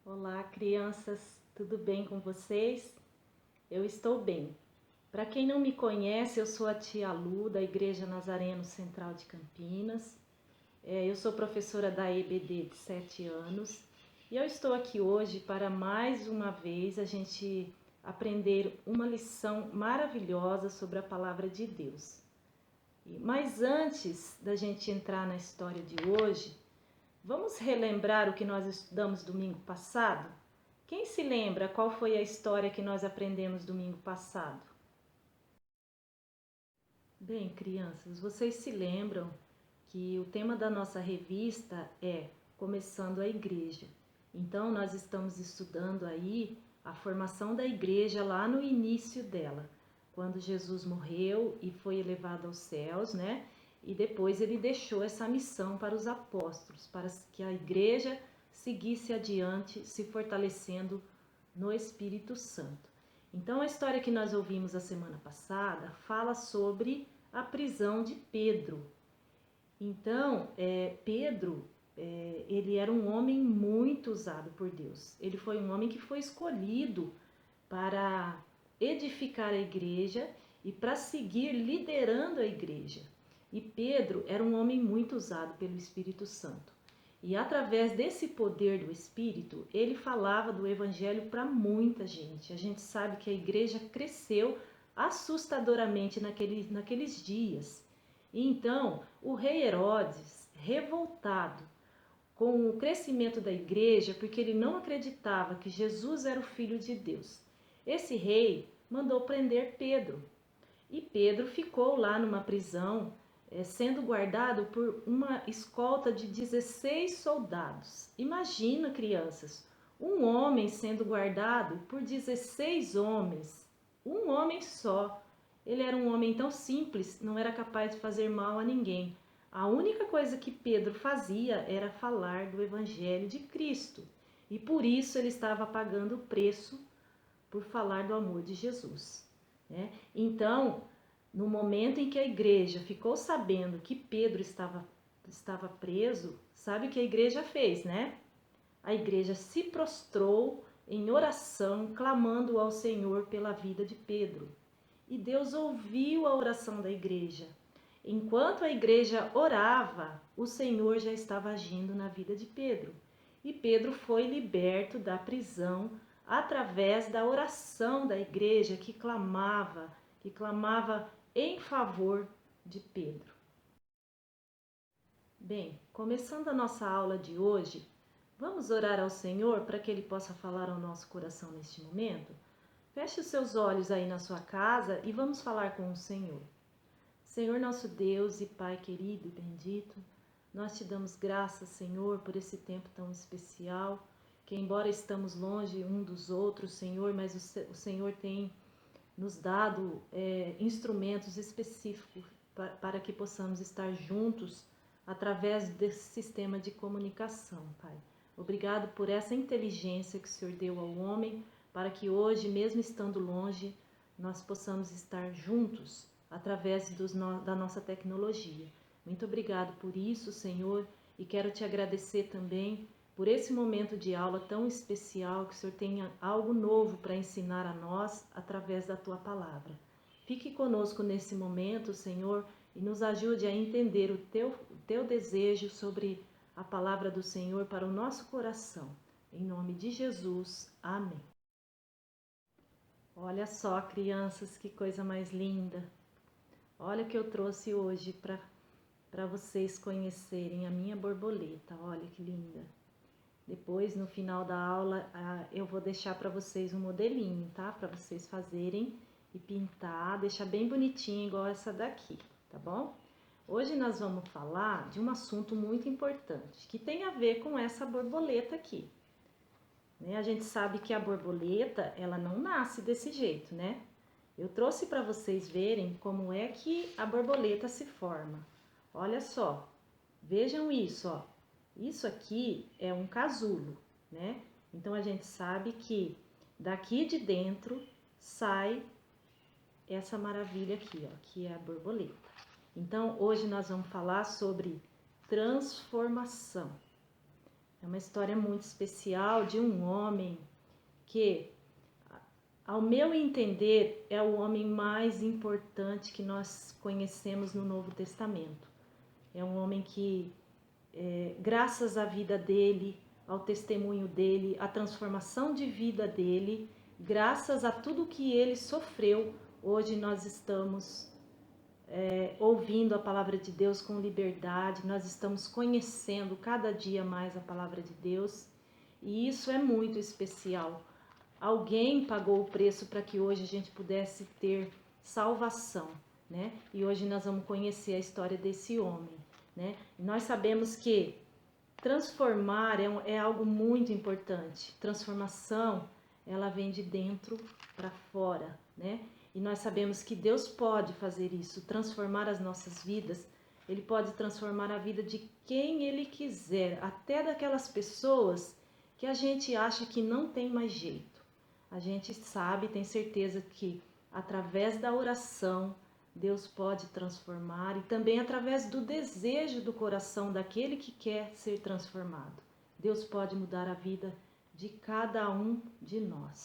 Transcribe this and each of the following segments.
Olá, crianças, tudo bem com vocês? Eu estou bem. Para quem não me conhece, eu sou a tia Lu, da Igreja Nazareno Central de Campinas. Eu sou professora da EBD de 7 anos e eu estou aqui hoje para mais uma vez a gente aprender uma lição maravilhosa sobre a Palavra de Deus. Mas antes da gente entrar na história de hoje, vamos relembrar o que nós estudamos domingo passado? Quem se lembra qual foi a história que nós aprendemos domingo passado? Bem, crianças, vocês se lembram que o tema da nossa revista é Começando a Igreja. Então, nós estamos estudando aí a formação da igreja lá no início dela, quando Jesus morreu e foi elevado aos céus, né? E depois ele deixou essa missão para os apóstolos, para que a igreja seguisse adiante, se fortalecendo no Espírito Santo. Então, a história que nós ouvimos a semana passada fala sobre a prisão de Pedro. Então, Pedro, ele era um homem muito usado por Deus. Ele foi um homem que foi escolhido para edificar a igreja e para seguir liderando a igreja. E Pedro era um homem muito usado pelo Espírito Santo. E através desse poder do Espírito, ele falava do Evangelho para muita gente. A gente sabe que a igreja cresceu assustadoramente naqueles dias. E então, o rei Herodes, revoltado com o crescimento da igreja, porque ele não acreditava que Jesus era o Filho de Deus, esse rei mandou prender Pedro. E Pedro ficou lá numa prisão, sendo guardado por uma escolta de 16 soldados. Imagina, crianças, um homem sendo guardado por 16 homens, um homem só. Ele era um homem tão simples, não era capaz de fazer mal a ninguém. A única coisa que Pedro fazia era falar do Evangelho de Cristo. E por isso ele estava pagando o preço por falar do amor de Jesus, né? Então, no momento em que a igreja ficou sabendo que Pedro estava preso, sabe o que a igreja fez, né? A igreja se prostrou em oração, clamando ao Senhor pela vida de Pedro. E Deus ouviu a oração da igreja. Enquanto a igreja orava, o Senhor já estava agindo na vida de Pedro. E Pedro foi liberto da prisão através da oração da igreja que clamava em favor de Pedro. Bem, começando a nossa aula de hoje, vamos orar ao Senhor para que Ele possa falar ao nosso coração neste momento? Feche os seus olhos aí na sua casa e vamos falar com o Senhor. Senhor nosso Deus e Pai querido e bendito, nós te damos graças, Senhor, por esse tempo tão especial, que embora estamos longe um dos outros, Senhor, mas o Senhor tem nos dado instrumentos específicos para que possamos estar juntos através desse sistema de comunicação, Pai. Obrigado por essa inteligência que o Senhor deu ao homem, para que hoje, mesmo estando longe, nós possamos estar juntos através da nossa tecnologia. Muito obrigado por isso, Senhor, e quero te agradecer também por esse momento de aula tão especial, que o Senhor tenha algo novo para ensinar a nós através da Tua Palavra. Fique conosco nesse momento, Senhor, e nos ajude a entender o Teu desejo sobre a Palavra do Senhor para o nosso coração. Em nome de Jesus, amém. Olha só, crianças, que coisa mais linda. Olha o que eu trouxe hoje para vocês conhecerem a minha borboleta. Olha que linda. Depois, no final da aula, eu vou deixar para vocês um modelinho, tá? Para vocês fazerem e pintar, deixar bem bonitinho, igual essa daqui, tá bom? Hoje nós vamos falar de um assunto muito importante, que tem a ver com essa borboleta aqui. Né? A gente sabe que a borboleta, ela não nasce desse jeito, né? Eu trouxe para vocês verem como é que a borboleta se forma. Olha só, vejam isso, ó. Isso aqui é um casulo, né? Então a gente sabe que Daqui de dentro sai essa maravilha aqui, ó, que é a borboleta. Então, hoje nós vamos falar sobre transformação. É uma história muito especial de um homem que, ao meu entender, é o homem mais importante que nós conhecemos no Novo Testamento. É um homem que, graças à vida dele, ao testemunho dele, à transformação de vida dele, graças a tudo que ele sofreu, hoje nós estamos ouvindo a palavra de Deus com liberdade, nós estamos conhecendo cada dia mais a palavra de Deus, e isso é muito especial. Alguém pagou o preço para que hoje a gente pudesse ter salvação, né? E hoje nós vamos conhecer a história desse homem, né? E nós sabemos que transformar é algo muito importante. Transformação, ela vem de dentro para fora, né? E nós sabemos que Deus pode fazer isso, transformar as nossas vidas. Ele pode transformar a vida de quem Ele quiser, até daquelas pessoas que a gente acha que não tem mais jeito. A gente sabe, tem certeza que através da oração, Deus pode transformar, e também através do desejo do coração daquele que quer ser transformado. Deus pode mudar a vida de cada um de nós.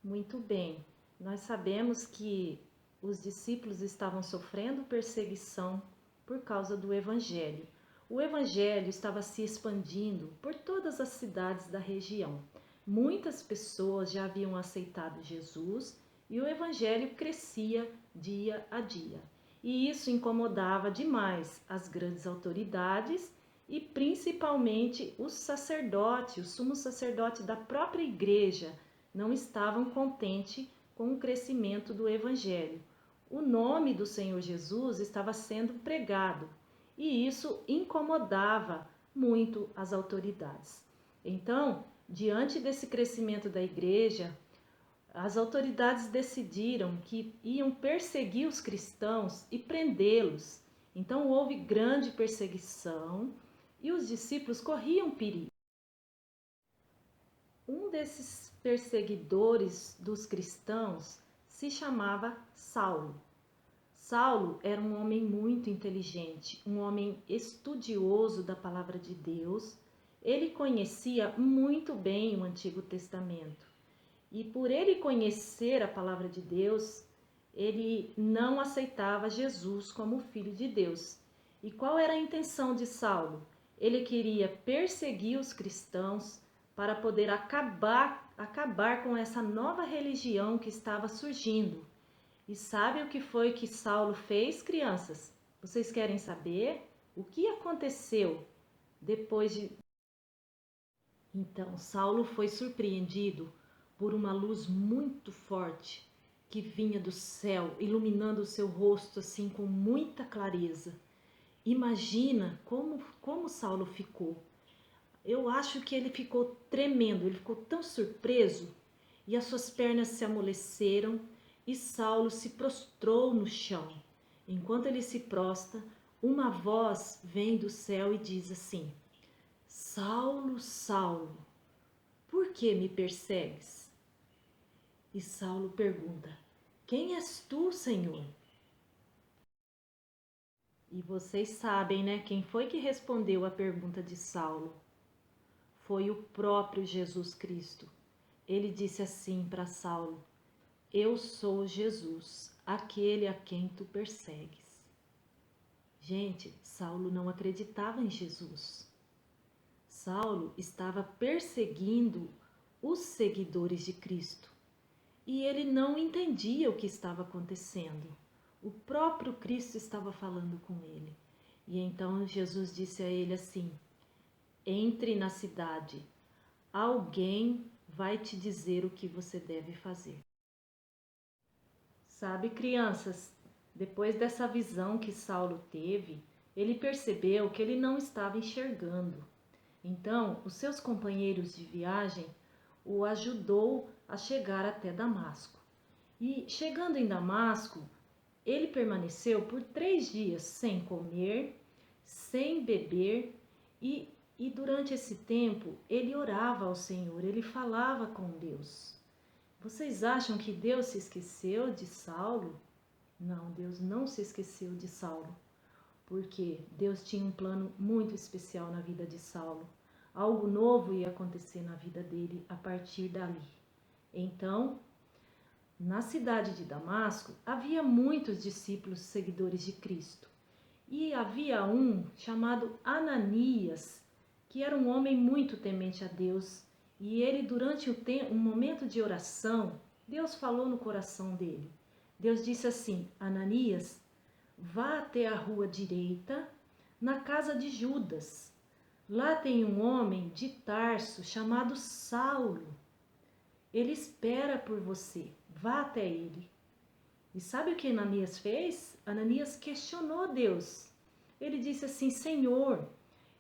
Muito bem, nós sabemos que os discípulos estavam sofrendo perseguição por causa do Evangelho. O Evangelho estava se expandindo por todas as cidades da região. Muitas pessoas já haviam aceitado Jesus e o Evangelho crescia dia a dia. E isso incomodava demais as grandes autoridades e principalmente os sacerdotes, o sumo sacerdote da própria igreja, não estavam contentes com o crescimento do Evangelho. O nome do Senhor Jesus estava sendo pregado e isso incomodava muito as autoridades. Então, diante desse crescimento da igreja, as autoridades decidiram que iam perseguir os cristãos e prendê-los. Então, houve grande perseguição e os discípulos corriam perigo. Um desses perseguidores dos cristãos se chamava Saulo. Saulo era um homem muito inteligente, um homem estudioso da palavra de Deus. Ele conhecia muito bem o Antigo Testamento. E por ele conhecer a palavra de Deus, ele não aceitava Jesus como filho de Deus. E qual era a intenção de Saulo? Ele queria perseguir os cristãos para poder acabar com essa nova religião que estava surgindo. E sabe o que foi que Saulo fez, crianças? Vocês querem saber? O que aconteceu depois de... Então, Saulo foi surpreendido por uma luz muito forte que vinha do céu, iluminando o seu rosto assim com muita clareza. Imagina como Saulo ficou. Eu acho que ele ficou tremendo, ele ficou tão surpreso, e as suas pernas se amoleceram e Saulo se prostrou no chão. Enquanto ele se prostra, uma voz vem do céu e diz assim: Saulo, Saulo, por que me persegues? E Saulo pergunta: Quem és tu, Senhor? E vocês sabem, né, quem foi que respondeu a pergunta de Saulo? Foi o próprio Jesus Cristo. Ele disse assim para Saulo: Eu sou Jesus, aquele a quem tu persegues. Gente, Saulo não acreditava em Jesus. Saulo estava perseguindo os seguidores de Cristo e ele não entendia o que estava acontecendo. O próprio Cristo estava falando com ele. E então Jesus disse a ele assim: Entre na cidade, alguém vai te dizer o que você deve fazer. Sabe, crianças, depois dessa visão que Saulo teve, ele percebeu que ele não estava enxergando. Então, os seus companheiros de viagem o ajudou a chegar até Damasco. E chegando em Damasco, ele permaneceu por 3 dias sem comer, sem beber e E durante esse tempo, ele orava ao Senhor, ele falava com Deus. Vocês acham que Deus se esqueceu de Saulo? Não, Deus não se esqueceu de Saulo, porque Deus tinha um plano muito especial na vida de Saulo. Algo novo ia acontecer na vida dele a partir dali. Então, na cidade de Damasco, havia muitos discípulos seguidores de Cristo. E havia um chamado Ananias, que era um homem muito temente a Deus. E ele, durante um momento de oração, Deus falou no coração dele. Deus disse assim: Ananias, vá até a rua direita, na casa de Judas. Lá tem um homem de Tarso chamado Saulo. Ele espera por você. Vá até ele. E sabe o que Ananias fez? Ananias questionou Deus. Ele disse assim: Senhor,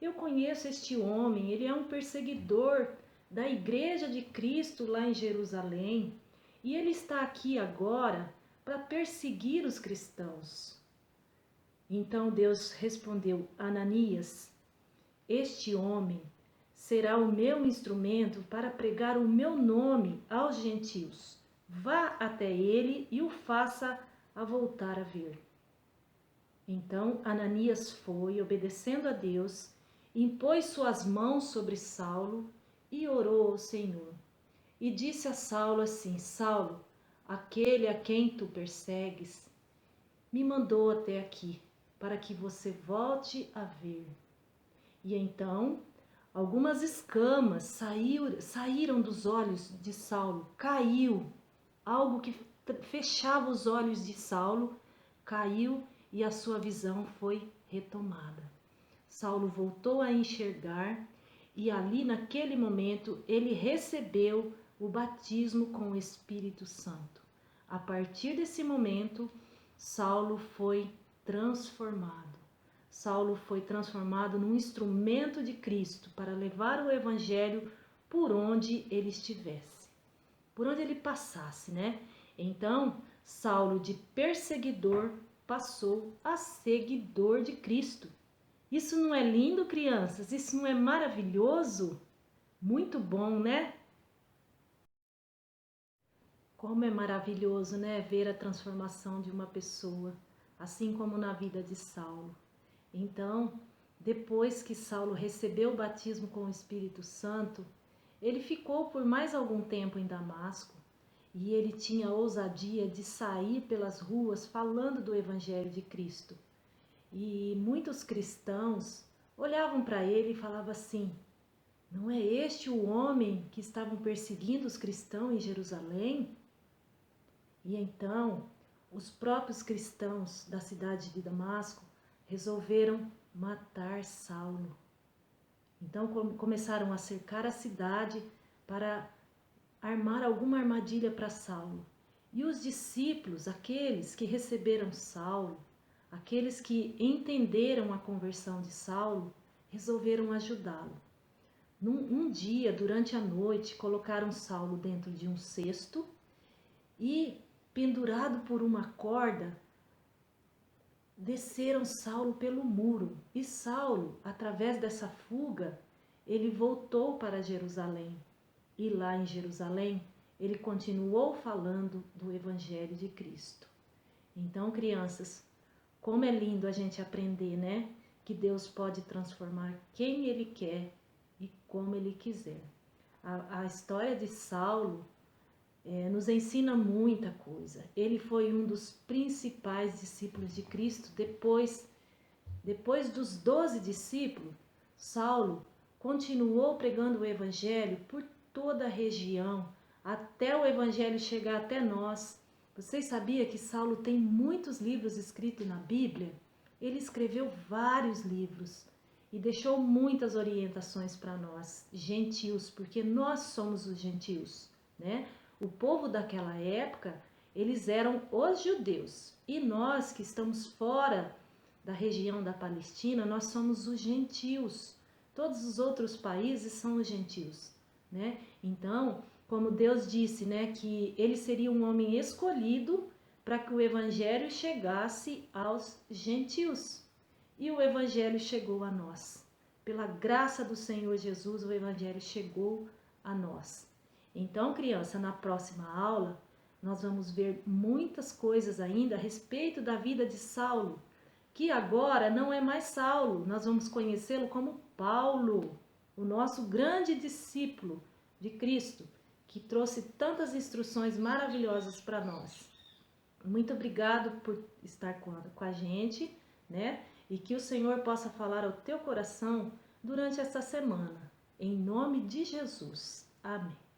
eu conheço este homem, ele é um perseguidor da igreja de Cristo lá em Jerusalém. E ele está aqui agora para perseguir os cristãos. Então Deus respondeu: Ananias, este homem será o meu instrumento para pregar o meu nome aos gentios. Vá até ele e o faça a voltar a ver. Então Ananias foi, obedecendo a Deus, impôs suas mãos sobre Saulo e orou ao Senhor. E disse a Saulo assim: Saulo, aquele a quem tu persegues, me mandou até aqui, para que você volte a ver. E então algumas escamas saíram dos olhos de Saulo, caiu, algo que fechava os olhos de Saulo, caiu e a sua visão foi retomada. Saulo voltou a enxergar e ali naquele momento ele recebeu o batismo com o Espírito Santo. A partir desse momento, Saulo foi transformado. Saulo foi transformado num instrumento de Cristo para levar o evangelho por onde ele estivesse, por onde ele passasse, né? Então, Saulo de perseguidor passou a seguidor de Cristo. Isso não é lindo, crianças? Isso não é maravilhoso? Muito bom, né? Como é maravilhoso, né, ver a transformação de uma pessoa, assim como na vida de Saulo. Então, depois que Saulo recebeu o batismo com o Espírito Santo, ele ficou por mais algum tempo em Damasco e ele tinha a ousadia de sair pelas ruas falando do Evangelho de Cristo. E muitos cristãos olhavam para ele e falavam assim: não é este o homem que estavam perseguindo os cristãos em Jerusalém? E então, os próprios cristãos da cidade de Damasco resolveram matar Saulo. Então começaram a cercar a cidade para armar alguma armadilha para Saulo. E os discípulos, aqueles que receberam Saulo, aqueles que entenderam a conversão de Saulo, resolveram ajudá-lo. Um dia, durante a noite, colocaram Saulo dentro de um cesto e, pendurado por uma corda, desceram Saulo pelo muro. E Saulo, através dessa fuga, ele voltou para Jerusalém. E lá em Jerusalém, ele continuou falando do Evangelho de Cristo. Então, crianças, como é lindo a gente aprender, né? Que Deus pode transformar quem Ele quer e como Ele quiser. A história de Saulo nos ensina muita coisa. Ele foi um dos principais discípulos de Cristo. Depois dos 12 discípulos, Saulo continuou pregando o Evangelho por toda a região, até o Evangelho chegar até nós. Vocês sabiam que Saulo tem muitos livros escritos na Bíblia? Ele escreveu vários livros e deixou muitas orientações para nós, gentios, porque nós somos os gentios, né? O povo daquela época, eles eram os judeus, e nós que estamos fora da região da Palestina, nós somos os gentios. Todos os outros países são os gentios, né? Então, como Deus disse, né, que ele seria um homem escolhido para que o evangelho chegasse aos gentios. E o evangelho chegou a nós. pela graça do Senhor Jesus, o Evangelho chegou a nós. Então, criança, na próxima aula, nós vamos ver muitas coisas ainda a respeito da vida de Saulo, que agora não é mais Saulo, nós vamos conhecê-lo como Paulo, o nosso grande discípulo de Cristo, que trouxe tantas instruções maravilhosas para nós. Muito obrigado por estar com a gente, né? E que o Senhor possa falar ao teu coração durante esta semana. Em nome de Jesus. Amém.